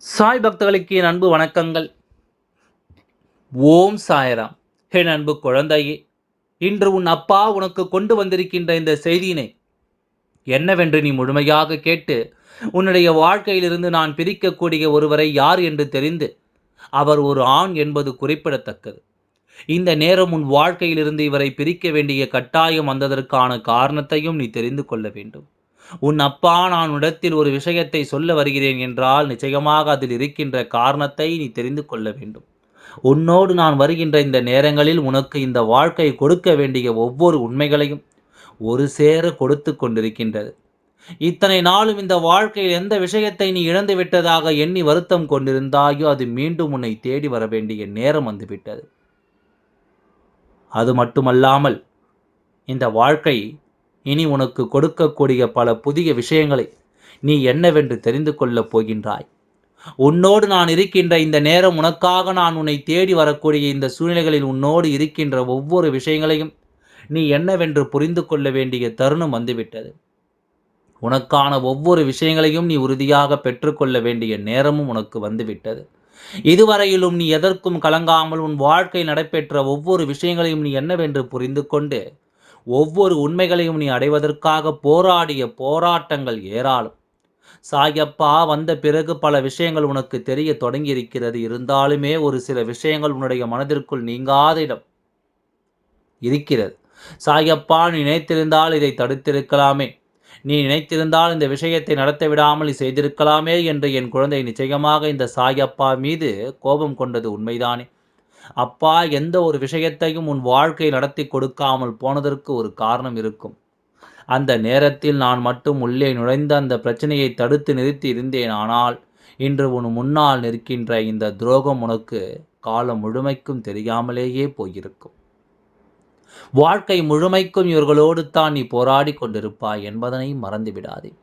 சாய் பக்தர்களுக்கு என் அன்பு வணக்கங்கள். ஓம் சாய்ராம். என் அன்பு குழந்தையே, இன்று உன் அப்பா உனக்கு கொண்டு வந்திருக்கின்ற இந்த செய்தியினை என்னவென்று நீ முழுமையாக கேட்டு, உன்னுடைய வாழ்க்கையிலிருந்து நான் பிரிக்கக்கூடிய ஒருவரை யார் என்று தெரிந்து, அவர் ஒரு ஆண் என்பது குறிப்பிடத்தக்கது. இந்த நேரம் உன் வாழ்க்கையிலிருந்து இவரை பிரிக்க வேண்டிய கட்டாயம் வந்ததற்கான காரணத்தையும் நீ தெரிந்து கொள்ள வேண்டும். உன் அப்பா நான் உன்னிடத்தில் ஒரு விஷயத்தை சொல்ல வருகிறேன் என்றால், நிச்சயமாக அதில் இருக்கின்ற காரணத்தை நீ தெரிந்து கொள்ள வேண்டும். உன்னோடு நான் வருகின்ற இந்த நேரங்களில் உனக்கு இந்த வாழ்க்கை கொடுக்க வேண்டிய ஒவ்வொரு உண்மைகளையும் ஒரு சேர கொடுத்து கொண்டிருக்கின்றது. இத்தனை நாளும் இந்த வாழ்க்கையில் எந்த விஷயத்தை நீ இழந்து விட்டதாக எண்ணி வருத்தம் கொண்டிருந்தாயோ, அது மீண்டும் உன்னை தேடி வர வேண்டிய நேரம் வந்துவிட்டது. அது மட்டுமல்லாமல், இந்த வாழ்க்கை இனி உனக்கு கொடுக்கக்கூடிய பல புதிய விஷயங்களை நீ என்னவென்று தெரிந்து கொள்ளப் போகின்றாய். உன்னோடு நான் இருக்கின்ற இந்த நேரம், உனக்காக நான் உன்னை தேடி வரக்கூடிய இந்த சூழ்நிலைகளில் உன்னோடு இருக்கின்ற ஒவ்வொரு விஷயங்களையும் நீ என்னவென்று புரிந்து கொள்ள வேண்டிய தருணம் வந்துவிட்டது. உனக்கான ஒவ்வொரு விஷயங்களையும் நீ உறுதியாக பெற்றுக்கொள்ள வேண்டிய நேரமும் உனக்கு வந்துவிட்டது. இதுவரையிலும் நீ எதற்கும் கலங்காமல் உன் வாழ்க்கை நடைபெற்ற ஒவ்வொரு விஷயங்களையும் நீ என்னவென்று புரிந்து கொண்டு, ஒவ்வொரு உண்மைகளையும் நீ அடைவதற்காக போராடிய போராட்டங்கள் ஏராளம். சாயப்பா வந்த பிறகு பல விஷயங்கள் உனக்கு தெரிய தொடங்கியிருக்கிறது. இருந்தாலுமே ஒரு சில விஷயங்கள் உன்னுடைய மனதிற்குள் நீங்காத இடம் இருக்கிறது. சாயப்பா நீ நினைத்திருந்தால் இதை தடுத்திருக்கலாமே, நீ நினைத்திருந்தால் இந்த விஷயத்தை நடத்த விடாமல் நீ செய்திருக்கலாமே என்று என் குழந்தை நிச்சயமாக இந்த சாயப்பா மீது கோபம் கொண்டது உண்மைதானே. அப்பா எந்த ஒரு விஷயத்தையும் உன் வாழ்க்கை நடத்தி கொடுக்காமல் போனதற்கு ஒரு காரணம் இருக்கும். அந்த நேரத்தில் நான் மட்டும் உள்ளே நுழைந்த அந்த பிரச்சனையை தடுத்து நிறுத்தி இருந்தேன். ஆனால் இன்று உன் முன்னால் நிற்கின்ற இந்த துரோகம் உனக்கு காலம் முழுமைக்கும் தெரியாமலேயே போயிருக்கும். வாழ்க்கை முழுமைக்கும் இவர்களோடு தான் நீ போராடி கொண்டிருப்பாய் என்பதனை மறந்து விடாதே.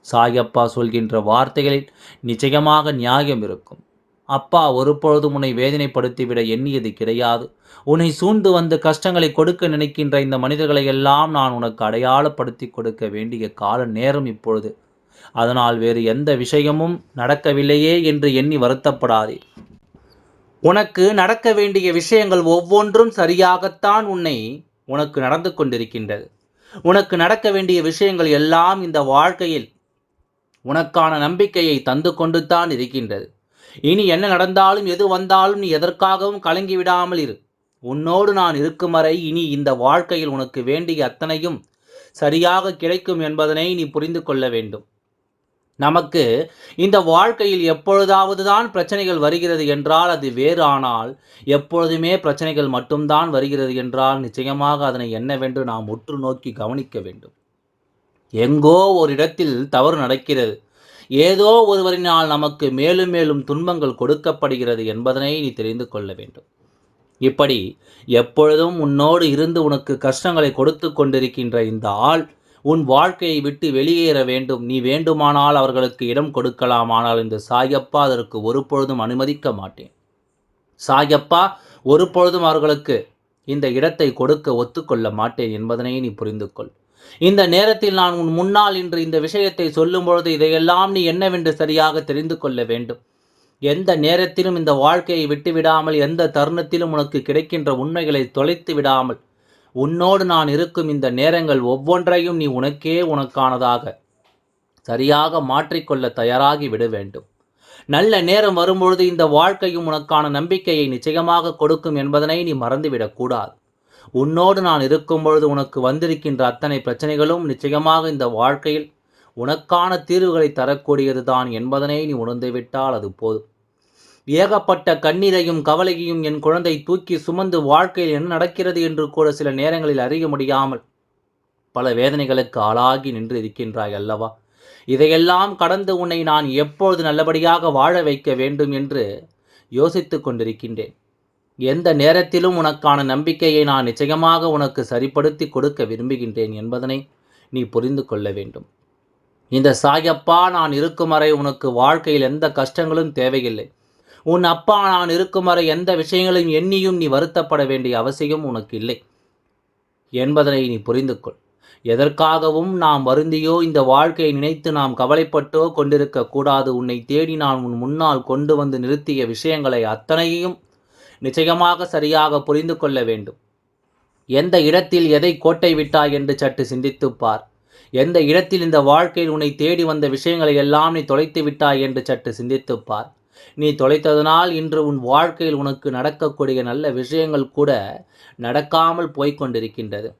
சாயப்பா சொல்கின்ற வார்த்தைகளில் நிச்சயமாக நியாயம் இருக்கும். அப்பா ஒருபொழுதும் உன்னை வேதனைப்படுத்திவிட எண்ணியது கிடையாது. உன்னை சூழ்ந்து வந்து கஷ்டங்களை கொடுக்க நினைக்கின்ற இந்த மனிதர்களை எல்லாம் நான் உனக்கு அடையாளப்படுத்தி கொடுக்க வேண்டிய கால நேரம் இப்பொழுது. அதனால் வேறு எந்த விஷயமும் நடக்கவில்லையே என்று எண்ணி வருத்தப்படாதே. உனக்கு நடக்க வேண்டிய விஷயங்கள் ஒவ்வொன்றும் சரியாகத்தான் உனக்கு நடந்து கொண்டிருக்கின்றது. உனக்கு நடக்க வேண்டிய விஷயங்கள் எல்லாம் இந்த வாழ்க்கையில் உனக்கான நம்பிக்கையை தந்து கொண்டு தான் இருக்கின்றது. இனி என்ன நடந்தாலும் எது வந்தாலும் நீ எதற்காகவும் கலங்கி விடாமல் இரு. உன்னோடு நான் இருக்கும் வரை இனி இந்த வாழ்க்கையில் உனக்கு வேண்டிய அத்தனையும் சரியாக கிடைக்கும் என்பதனை நீ புரிந்து கொள்ள வேண்டும். நமக்கு இந்த வாழ்க்கையில் எப்பொழுதாவது தான் பிரச்சனைகள் வருகிறது என்றால் அது வேறு. ஆனால் எப்பொழுதுமே பிரச்சனைகள் மட்டும்தான் வருகிறது என்றால் நிச்சயமாக அதனை என்னவென்று நாம் உற்று நோக்கி கவனிக்க வேண்டும். எங்கோ ஒரு இடத்தில் தவறு நடக்கிறது. ஏதோ ஒருவரினால் நமக்கு மேலும் மேலும் துன்பங்கள் கொடுக்கப்படுகிறது என்பதனை நீ தெரிந்து கொள்ள வேண்டும். இப்படி எப்பொழுதும் உன்னோடு இருந்து உனக்கு கஷ்டங்களை கொடுத்து கொண்டிருக்கின்ற இந்த ஆள் உன் வாழ்க்கையை விட்டு வெளியேற வேண்டும். நீ வேண்டுமானால் அவர்களுக்கு இடம் கொடுக்கலாம். ஆனால் இந்த சாயப்பா அதற்கு ஒருபொழுதும் அனுமதிக்க மாட்டேன். சாயப்பா ஒருபொழுதும் அவர்களுக்கு இந்த இடத்தை கொடுக்க ஒத்துக்கொள்ள மாட்டேன் என்பதனை நீ புரிந்து கொள். இந்த நேரத்தில் நான் உன் முன்னால் இன்று இந்த விஷயத்தை சொல்லும் பொழுது இதையெல்லாம் நீ என்னவென்று சரியாக தெரிந்து கொள்ள வேண்டும். எந்த நேரத்திலும் இந்த வாழ்க்கையை விட்டுவிடாமல், எந்த தருணத்திலும் உனக்கு கிடைக்கின்ற உண்மைகளை தொலைத்து விடாமல், உன்னோடு நான் இருக்கும் இந்த நேரங்கள் ஒவ்வொன்றையும் நீ உனக்கானதாக சரியாக மாற்றிக்கொள்ள தயாராகி விட வேண்டும். நல்ல நேரம் வரும்பொழுது இந்த வாழ்க்கையும் உனக்கான நம்பிக்கையை நிச்சயமாக கொடுக்கும் என்பதனை நீ மறந்துவிடக்கூடாது. உன்னோடு நான் இருக்கும் பொழுது உனக்கு வந்திருக்கின்ற அத்தனை பிரச்சனைகளும் நிச்சயமாக இந்த வாழ்க்கையில் உனக்கான தீர்வுகளை தரக்கூடியது தான் என்பதனை நீ உணர்ந்துவிட்டால் அது போதும். ஏகப்பட்ட கண்ணீரையும் கவலையையும் என் குழந்தை தூக்கி சுமந்து வாழ்க்கையில் என்ன நடக்கிறது என்று கூட சில நேரங்களில் அறிய முடியாமல் பல வேதனைகளுக்கு ஆளாகி நின்று இருக்கின்றாய் அல்லவா? இதையெல்லாம் கடந்து உன்னை நான் எப்பொழுது நல்லபடியாக வாழ வைக்க வேண்டும் என்று யோசித்து கொண்டிருக்கின்றேன். எந்த நேரத்திலும் உனக்கான நம்பிக்கையை நான் நிச்சயமாக உனக்கு சரிப்படுத்தி கொடுக்க விரும்புகின்றேன் என்பதனை நீ புரிந்து கொள்ள வேண்டும். இந்த சாயப்பா நான் இருக்கும் வரை உனக்கு வாழ்க்கையில் எந்த கஷ்டங்களும் தேவையில்லை. உன் அப்பா நான் இருக்கும் வரை எந்த விஷயங்களையும் எண்ணியும் நீ வருத்தப்பட வேண்டிய அவசியம் உனக்கு இல்லை என்பதனை நீ புரிந்து கொள். எதற்காகவும் நாம் வருந்தியோ இந்த வாழ்க்கையை நினைத்து நாம் கவலைப்பட்டோ கொண்டிருக்க கூடாது. உன்னை தேடி நான் உன் முன்னால் கொண்டு வந்து நிறுத்திய விஷயங்களை அத்தனையும் நிச்சயமாக சரியாக புரிந்து கொள்ள வேண்டும். எந்த இடத்தில் எதை கோட்டை விட்டாய் என்று சற்று சிந்தித்துப் பார். எந்த இடத்தில் இந்த வாழ்க்கையில் உன்னை தேடி வந்த விஷயங்களை எல்லாம் நீ தொலைத்து விட்டாய் என்று சற்று சிந்தித்துப் பார். நீ தொலைத்ததனால் இன்று உன் வாழ்க்கையில் உனக்கு நடக்கக்கூடிய நல்ல விஷயங்கள் கூட நடக்காமல் போய்கொண்டிருக்கின்றது.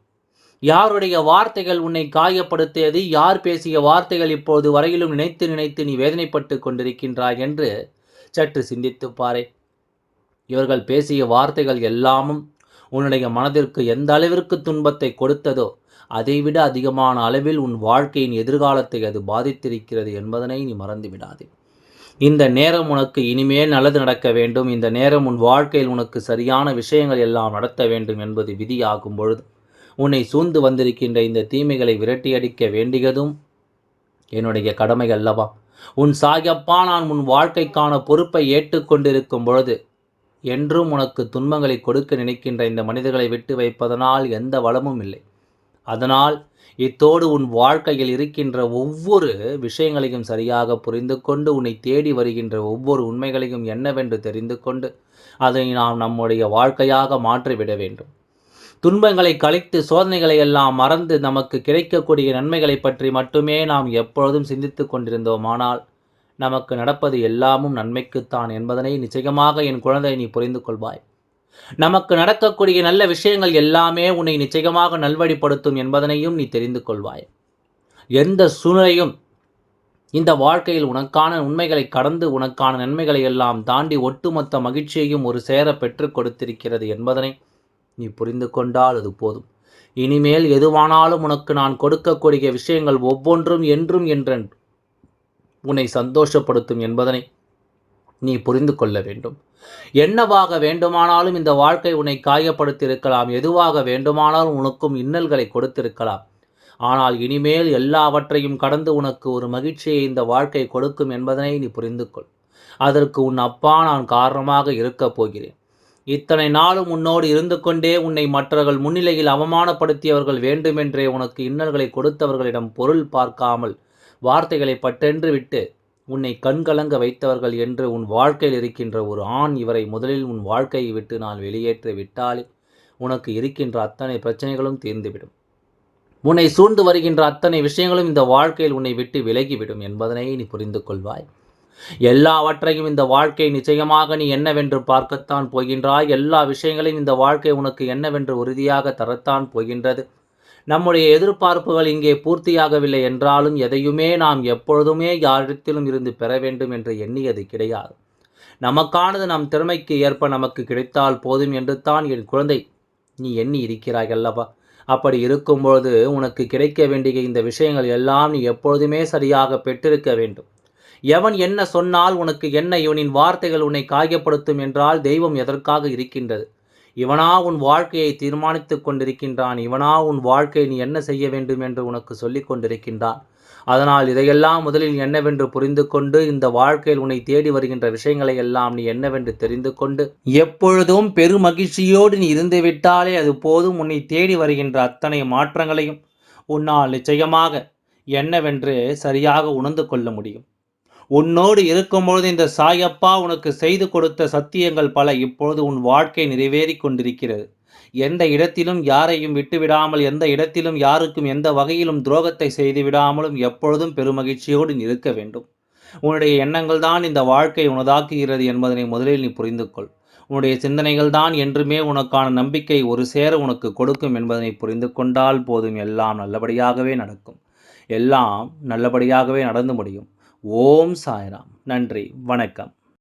யாருடைய வார்த்தைகள் உன்னை காயப்படுத்தியது, யார் பேசிய வார்த்தைகள் இப்போது வரையிலும் நினைத்து நினைத்து நீ வேதனைப்பட்டு கொண்டிருக்கின்றாய் என்று சற்று சிந்தித்துப் பாரே. இவர்கள் பேசிய வார்த்தைகள் எல்லாமும் உன்னுடைய மனதிற்கு எந்த அளவிற்கு துன்பத்தை கொடுத்ததோ அதைவிட அதிகமான அளவில் உன் வாழ்க்கையின் எதிர்காலத்தை அது பாதித்திருக்கிறது என்பதனை நீ மறந்து விடாதே. இந்த நேரம் உனக்கு இனிமேல் நல்லது நடக்க வேண்டும். இந்த நேரம் உன் வாழ்க்கையில் உனக்கு சரியான விஷயங்கள் எல்லாம் நடத்த வேண்டும் என்பது விதியாகும் பொழுது உன்னை சூழ்ந்து வந்திருக்கின்ற இந்த தீமைகளை விரட்டியடிக்க வேண்டியதும் என்னுடைய கடமை அல்லவா? உன் சாயப்பா நான் உன் வாழ்க்கைக்கான பொறுப்பை ஏற்றுக்கொண்டிருக்கும் பொழுது என்றும் உனக்கு துன்பங்களை கொடுக்க நினைக்கின்ற இந்த மனிதர்களை விட்டு வைப்பதனால் எந்த வளமும் இல்லை. அதனால் இத்தோடு உன் வாழ்க்கையில் இருக்கின்ற ஒவ்வொரு விஷயங்களையும் சரியாக புரிந்து கொண்டு உன்னை தேடி வருகின்ற ஒவ்வொரு உண்மைகளையும் என்னவென்று தெரிந்து கொண்டு அதை நாம் நம்முடைய வாழ்க்கையாக மாற்றிவிட வேண்டும். துன்பங்களை கழித்து சோதனைகளை எல்லாம் மறந்து நமக்கு கிடைக்கக்கூடிய நன்மைகளை பற்றி மட்டுமே நாம் எப்பொழுதும் சிந்தித்து கொண்டிருந்தோமானால் நமக்கு நடப்பது எல்லாமும் நன்மைக்குத்தான் என்பதனை நிச்சயமாக என் குழந்தை நீ புரிந்து கொள்வாய். நமக்கு நடக்கக்கூடிய நல்ல விஷயங்கள் எல்லாமே உன்னை நிச்சயமாக நல்வழிப்படுத்தும் என்பதனையும் நீ தெரிந்து கொள்வாய். எந்த சூழ்நிலையும் இந்த வாழ்க்கையில் உனக்கான உண்மைகளை கடந்து உனக்கான நன்மைகளை எல்லாம் தாண்டி ஒட்டுமொத்த மகிழ்ச்சியையும் ஒரு சேர பெற்று கொடுத்திருக்கிறது என்பதனை நீ புரிந்து கொண்டால் அது போதும். இனிமேல் எதுவானாலும் உனக்கு நான் கொடுக்கக்கூடிய விஷயங்கள் ஒவ்வொன்றும் என்றும் என்றென்று உன்னை சந்தோஷப்படுத்தும் என்பதனை நீ புரிந்து கொள்ள வேண்டும். என்னவாக வேண்டுமானாலும் இந்த வாழ்க்கை உன்னை காயப்படுத்தியிருக்கலாம், எதுவாக வேண்டுமானாலும் உனக்கும் இன்னல்களை கொடுத்திருக்கலாம். ஆனால் இனிமேல் எல்லாவற்றையும் கடந்து உனக்கு ஒரு மகிழ்ச்சியை இந்த வாழ்க்கை கொடுக்கும் என்பதனை நீ புரிந்து கொள். அதற்கு உன் அப்பா நான் காரணமாக இருக்கப் போகிறேன். இத்தனை நாளும் உன்னோடு இருந்து கொண்டே உன்னை மற்றவர்கள் முன்னிலையில் அவமானப்படுத்தியவர்கள் வேண்டுமென்றே உனக்கு இன்னல்களை கொடுத்தவர்களிடம் பொருள் பார்க்காமல் வார்த்தைகளை பட்டென்று விட்டு உன்னை கண்கலங்க வைத்தவர்கள் என்று உன் வாழ்க்கையில் இருக்கின்ற ஒரு ஆண் இவரை முதலில் உன் வாழ்க்கையை விட்டு நான் வெளியேற்றி விட்டாலே உனக்கு இருக்கின்ற அத்தனை பிரச்சனைகளும் தீர்ந்துவிடும். உன்னை சூழ்ந்து வருகின்ற அத்தனை விஷயங்களும் இந்த வாழ்க்கையில் உன்னை விட்டு விலகிவிடும் என்பதனை நீ புரிந்து கொள்வாய். எல்லாவற்றையும் இந்த வாழ்க்கை நிச்சயமாக நீ என்னவென்று பார்க்கத்தான் போகின்றாய். எல்லா விஷயங்களையும் இந்த வாழ்க்கை உனக்கு என்னவென்று உறுதியாக தரத்தான் போகின்றது. நம்முடைய எதிர்பார்ப்புகள் இங்கே பூர்த்தியாகவில்லை என்றாலும் எதையுமே நாம் எப்பொழுதுமே யாரிடத்திலும் இருந்து பெற வேண்டும் என்று எண்ணியது கிடையாது. நமக்கானது நம் திறமைக்கு ஏற்ப நமக்கு கிடைத்தால் போதும் என்று தான் என் குழந்தை நீ எண்ணி இருக்கிறாய் அல்லவா? அப்படி இருக்கும்பொழுது உனக்கு கிடைக்க வேண்டிய இந்த விஷயங்கள் எல்லாம் நீ எப்பொழுதுமே சரியாக பெற்றிருக்க வேண்டும். எவன் என்ன சொன்னால் உனக்கு என்ன, இவனின் வார்த்தைகள் உன்னை காயப்படுத்தும் என்றால் தெய்வம் எதற்காக இருக்கின்றது? இவனா உன் வாழ்க்கையை தீர்மானித்து கொண்டிருக்கின்றான். இவனா உன் வாழ்க்கையை நீ என்ன செய்ய வேண்டும் என்று உனக்கு சொல்லிக் கொண்டிருக்கின்றான். அதனால் இதையெல்லாம் முதலில் என்னவென்று புரிந்து கொண்டு இந்த வாழ்க்கையில் உன்னை தேடி வருகின்ற விஷயங்களை எல்லாம் நீ என்னவென்று தெரிந்து கொண்டு எப்பொழுதும் பெருமகிழ்ச்சியோடு நீ இருந்துவிட்டாலே அது போதும். உன்னை தேடி வருகின்ற அத்தனை மாற்றங்களையும் உன்னால் நிச்சயமாக என்னவென்று சரியாக உணர்ந்து கொள்ள முடியும். உன்னோடு இருக்கும்பொழுது இந்த சாயப்பா உனக்கு செய்து கொடுத்த சத்தியங்கள் பல இப்பொழுது உன் வாழ்க்கை நிறைவேறி கொண்டிருக்கிறது. எந்த இடத்திலும் யாரையும் விட்டுவிடாமல், எந்த இடத்திலும் யாருக்கும் எந்த வகையிலும் துரோகத்தை செய்து விடாமலும் எப்பொழுதும் பெருமகிழ்ச்சியோடு இருக்க வேண்டும். உன்னுடைய எண்ணங்கள் தான் இந்த வாழ்க்கை உனதாக்குகிறது என்பதனை முதலில் நீ புரிந்து கொள். உன்னுடைய சிந்தனைகள் தான் என்றுமே உனக்கான நம்பிக்கை ஒரு சேர உனக்கு கொடுக்கும் என்பதனை புரிந்து கொண்டால் போதும். எல்லாம் நல்லபடியாகவே நடக்கும். எல்லாம் நல்லபடியாகவே நடந்து முடியும். ஓம் சாய்ராம். நன்றி, வணக்கம்.